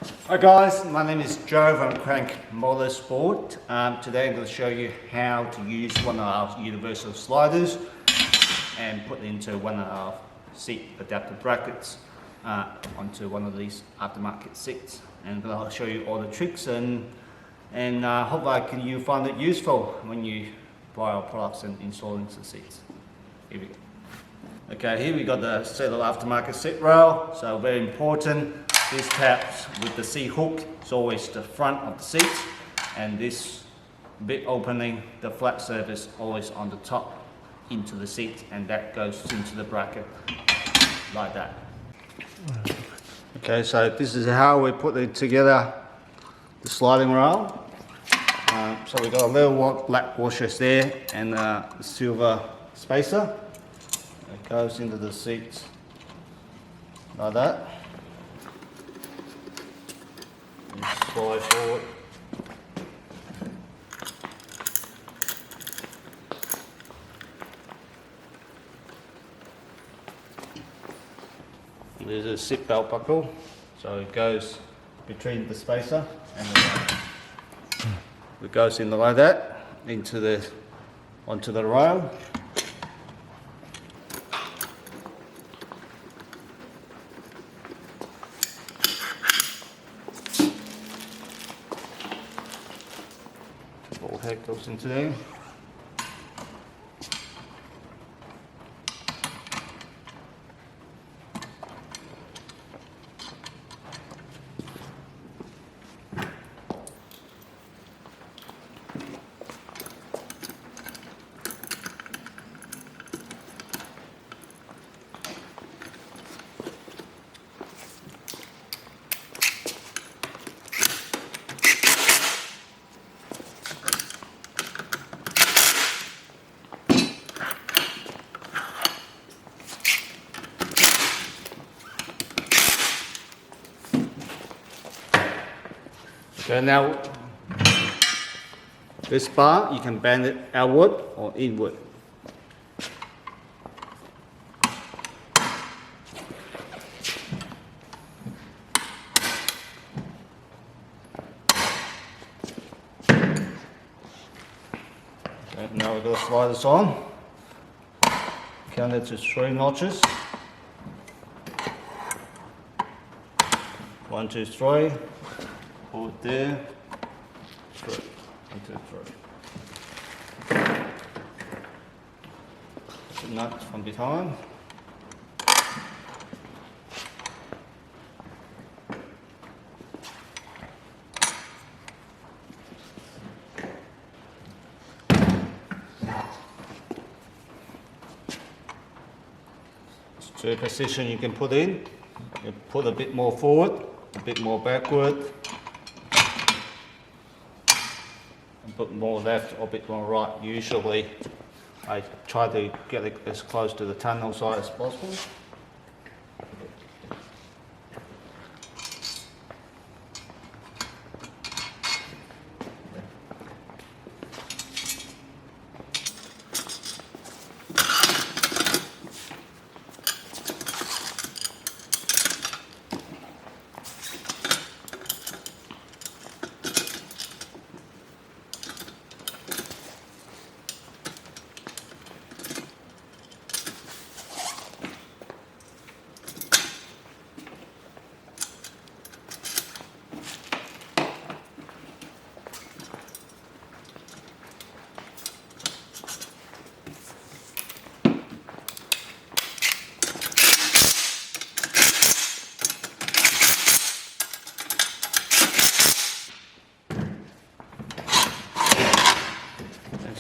Hi guys, my name is Joe from Crank Motorsport. Today I'm going to show you how to use one of our universal sliders and put it into one of our seat adapter brackets onto one of these aftermarket seats. And I'll show you all the tricks and hope you find it useful when you buy our products and install into the seats. Here we go. Okay, here we got the set of aftermarket seat rail, so very important. This tabs with the seat hook is always the front of the seat, and this big opening, the flat surface, always on the top into the seat, and that goes into the bracket like that. Okay, so this is how we put it together, the sliding rail. So we got a little black washers there and a silver spacer. It goes into the seats like that. Slide forward. There's a seat belt buckle, so it goes between the spacer and the rail. It goes in like that onto the rail. All head goes into there. Okay, now this bar, you can bend it outward or inward. Okay, now we're going to slide this on. Count it to 3 notches. 1, 2, 3. Hold it there, through, 1, 2, 3. The nut from behind. To a position you can put in. You put a bit more forward, a bit more backward. A bit more left or a bit more right. Usually I try to get it as close to the tunnel side as possible.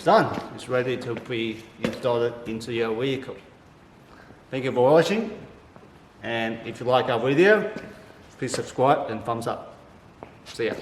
Done. It's ready to be installed into your vehicle. Thank you for watching, and if you like our video, please subscribe and thumbs up. See ya.